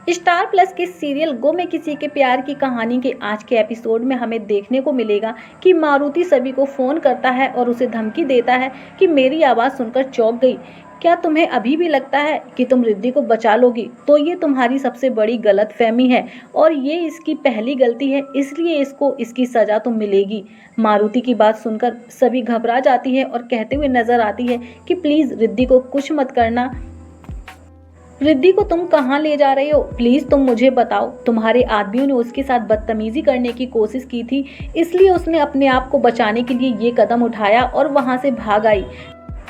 Star plus के serial गो में किसी के प्यार की कहानी के आज के एपिसोड में हमें देखने को मिलेगा कि मारुति सभी को फोन करता है और उसे धमकी देता है कि मेरी आवाज़ सुनकर चौंक गई। क्या तुम्हें अभी भी लगता है कि तुम रिद्धि को बचा लोगी? तो ये तुम्हारी सबसे बड़ी गलतफहमी है और ये इसकी पहली गलती है, इसलिए इसको इसकी सजा तो मिलेगी। मारुति की बात सुनकर सभी घबरा जाती है और कहते हुए नजर आती है कि प्लीज रिद्धि को कुछ मत करना। रिद्धि को तुम कहाँ ले जा रहे हो? प्लीज तुम मुझे बताओ। तुम्हारे आदमियों ने उसके साथ बदतमीजी करने की कोशिश की थी, इसलिए उसने अपने आप को बचाने के लिए ये कदम उठाया और वहां से भाग आई।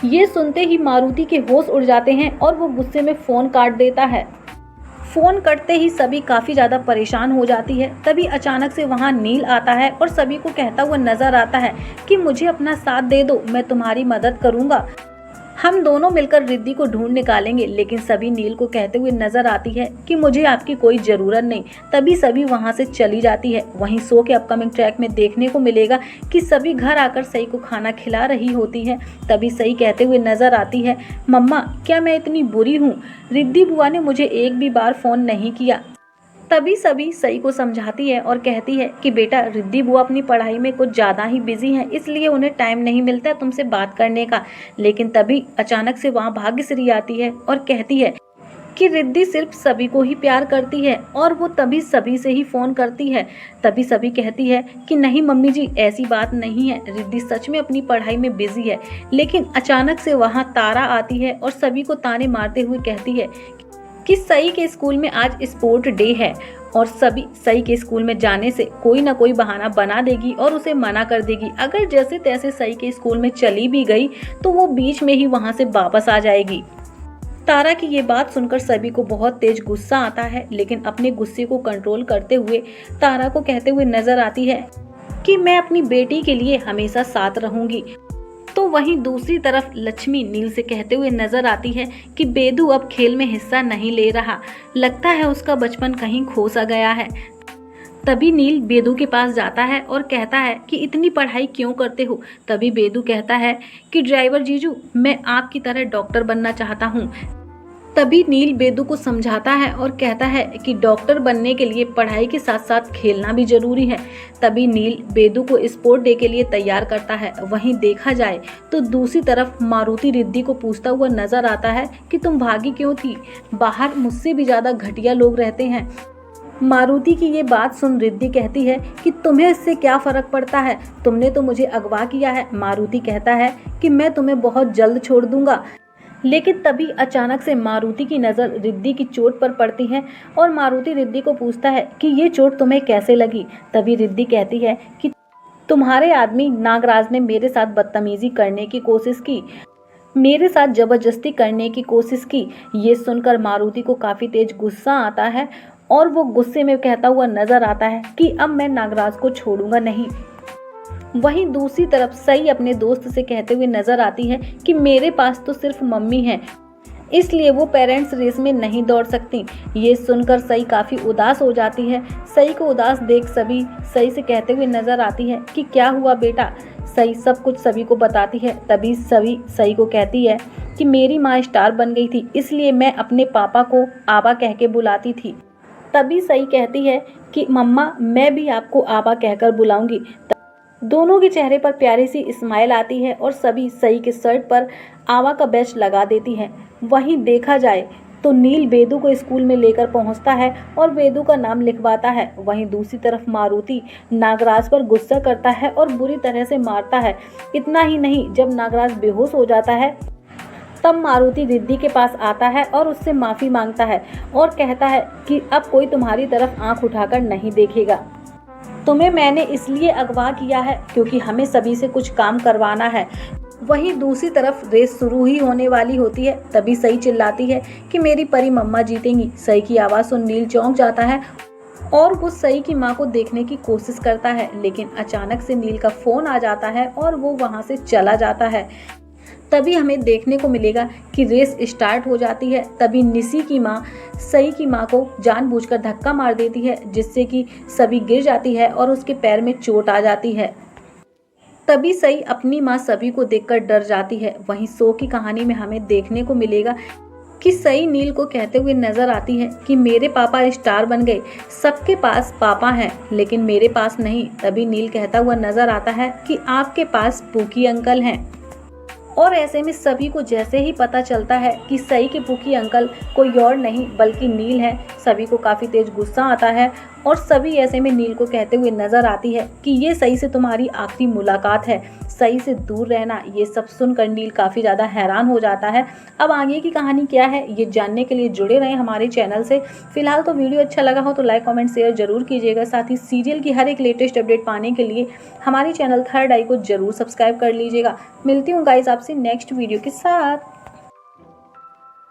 ये सुनते ही मारुति के होश उड़ जाते हैं और वो गुस्से में फोन काट देता है। फोन कटते ही सभी काफी ज्यादा परेशान हो जाती है। तभी अचानक से वहां नील आता है और सभी को कहता हुआ नजर आता है कि मुझे अपना साथ दे दो, मैं तुम्हारी मदद करूंगा, हम दोनों मिलकर रिद्धि को ढूंढ निकालेंगे। लेकिन सभी नील को कहते हुए नजर आती है कि मुझे आपकी कोई जरूरत नहीं। तभी सभी वहां से चली जाती है। वहीं शो के अपकमिंग ट्रैक में देखने को मिलेगा कि सभी घर आकर सई को खाना खिला रही होती है। तभी सई कहते हुए नजर आती है, मम्मा क्या मैं इतनी बुरी हूँ? रिद्धि बुआ ने मुझे एक भी बार फोन नहीं किया। तभी सभी सई को समझाती है और कहती है कि बेटा रिद्धि बुआ अपनी पढ़ाई में कुछ ज़्यादा ही बिजी हैं, इसलिए उन्हें टाइम नहीं मिलता है तुमसे बात करने का। लेकिन तभी अचानक से वहाँ भाग्यश्री आती है और कहती है कि रिद्धि सिर्फ सभी को ही प्यार करती है और वो तभी सभी से ही फ़ोन करती है। तभी सभी कहती है कि नहीं मम्मी जी, ऐसी बात नहीं है, रिद्धि सच में अपनी पढ़ाई में बिजी है। लेकिन अचानक से वहाँ तारा आती है और सभी को ताने मारते हुए कहती है कि सई के स्कूल में आज स्पोर्ट डे है और सभी सई के स्कूल में जाने से कोई ना कोई बहाना बना देगी और उसे मना कर देगी। अगर जैसे तैसे सई के स्कूल में चली भी गई तो वो बीच में ही वहां से वापस आ जाएगी। तारा की ये बात सुनकर सभी को बहुत तेज गुस्सा आता है, लेकिन अपने गुस्से को कंट्रोल करते हुए तारा को कहते हुए नजर आती है कि मैं अपनी बेटी के लिए हमेशा साथ रहूंगी। तो वहीं दूसरी तरफ लक्ष्मी नील से कहते हुए नजर आती है कि बेदू अब खेल में हिस्सा नहीं ले रहा, लगता है उसका बचपन कहीं खो सा गया है। तभी नील बेदू के पास जाता है और कहता है कि इतनी पढ़ाई क्यों करते हो? तभी बेदू कहता है कि ड्राइवर जीजू, मैं आपकी तरह डॉक्टर बनना चाहता हूँ। तभी नील बेदू को समझाता है और कहता है कि डॉक्टर बनने के लिए पढ़ाई के साथ साथ खेलना भी जरूरी है। तभी नील बेदू को स्पोर्ट डे के लिए तैयार करता है। वहीं देखा जाए तो दूसरी तरफ मारुति रिद्धि को पूछता हुआ नजर आता है कि तुम भागी क्यों थी? बाहर मुझसे भी ज्यादा घटिया लोग रहते हैं। मारुति की ये बात सुन रिद्धि कहती है कि तुम्हें इससे क्या फर्क पड़ता है, तुमने तो मुझे अगवा किया है। मारुति कहता है कि मैं तुम्हें बहुत जल्द छोड़ दूंगा। लेकिन तभी अचानक से मारुति की नज़र रिद्धि की चोट पर पड़ती है और मारुति रिद्धि को पूछता है कि ये चोट तुम्हें कैसे लगी? तभी रिद्धि कहती है कि तुम्हारे आदमी नागराज ने मेरे साथ बदतमीजी करने की कोशिश की, मेरे साथ जबरदस्ती करने की कोशिश की। ये सुनकर मारुति को काफ़ी तेज गुस्सा आता है और वो गुस्से में कहता हुआ नजर आता है कि अब मैं नागराज को छोड़ूंगा नहीं। वहीं दूसरी तरफ सई अपने दोस्त से कहते हुए नजर आती है कि मेरे पास तो सिर्फ मम्मी है, इसलिए वो पेरेंट्स रेस में नहीं दौड़ सकती। ये सुनकर सई काफ़ी उदास हो जाती है। सई को उदास देख सभी सई से कहते हुए नजर आती है कि क्या हुआ बेटा? सई सब कुछ सभी को बताती है। तभी सभी सई को कहती है कि मेरी माँ स्टार बन गई थी, इसलिए मैं अपने पापा को आबा कह के बुलाती थी। तभी सई कहती है कि मम्मा मैं भी आपको आबा कहकर बुलाऊंगी। दोनों के चेहरे पर प्यारी सी स्माइल आती है और सभी सई के शर्ट पर आवा का बैच लगा देती हैं। वहीं देखा जाए तो नील बेदू को स्कूल में लेकर पहुंचता है और बेदू का नाम लिखवाता है। वहीं दूसरी तरफ मारुति नागराज पर गुस्सा करता है और बुरी तरह से मारता है। इतना ही नहीं, जब नागराज बेहोश हो जाता है तब मारुति रिद्धि के पास आता है और उससे माफ़ी मांगता है और कहता है कि अब कोई तुम्हारी तरफ आंख उठाकर नहीं देखेगा। तुम्हें मैंने इसलिए अगवा किया है क्योंकि हमें सभी से कुछ काम करवाना है। वहीं दूसरी तरफ रेस शुरू ही होने वाली होती है। तभी सई चिल्लाती है कि मेरी परी मम्मा जीतेंगी। सई की आवाज़ सुन नील चौंक जाता है और वो सई की मां को देखने की कोशिश करता है, लेकिन अचानक से नील का फ़ोन आ जाता है और वो वहां से चला जाता है। तभी हमें देखने को मिलेगा कि रेस स्टार्ट हो जाती है। तभी निसी की माँ सई की माँ को जानबूझकर धक्का मार देती है, जिससे कि सभी गिर जाती है और उसके पैर में चोट आ जाती है। तभी सई अपनी माँ सभी को देखकर डर जाती है। वहीं शो की कहानी में हमें देखने को मिलेगा कि सई नील को कहते हुए नजर आती है कि मेरे पापा स्टार बन गए, सबके पास पापा हैं लेकिन मेरे पास नहीं। तभी नील कहता हुआ नजर आता है कि आपके पास पूकी अंकल हैं। और ऐसे में सभी को जैसे ही पता चलता है कि सई के पूकी अंकल कोई और नहीं बल्कि नील है, सभी को काफ़ी तेज गुस्सा आता है और सभी ऐसे में नील को कहते हुए नजर आती है कि ये सई से तुम्हारी आखिरी मुलाकात है, सई से दूर रहना। ये सब सुनकर नील काफ़ी ज़्यादा हैरान हो जाता है। अब आगे की कहानी क्या है ये जानने के लिए जुड़े रहें हमारे चैनल से। फिलहाल तो वीडियो अच्छा लगा हो तो लाइक कमेंट शेयर जरूर कीजिएगा। साथ ही सीरियल की हर एक लेटेस्ट अपडेट पाने के लिए हमारे चैनल थर्ड आई को जरूर सब्सक्राइब कर लीजिएगा। मिलती हूँ गाइस आपसे नेक्स्ट वीडियो के साथ।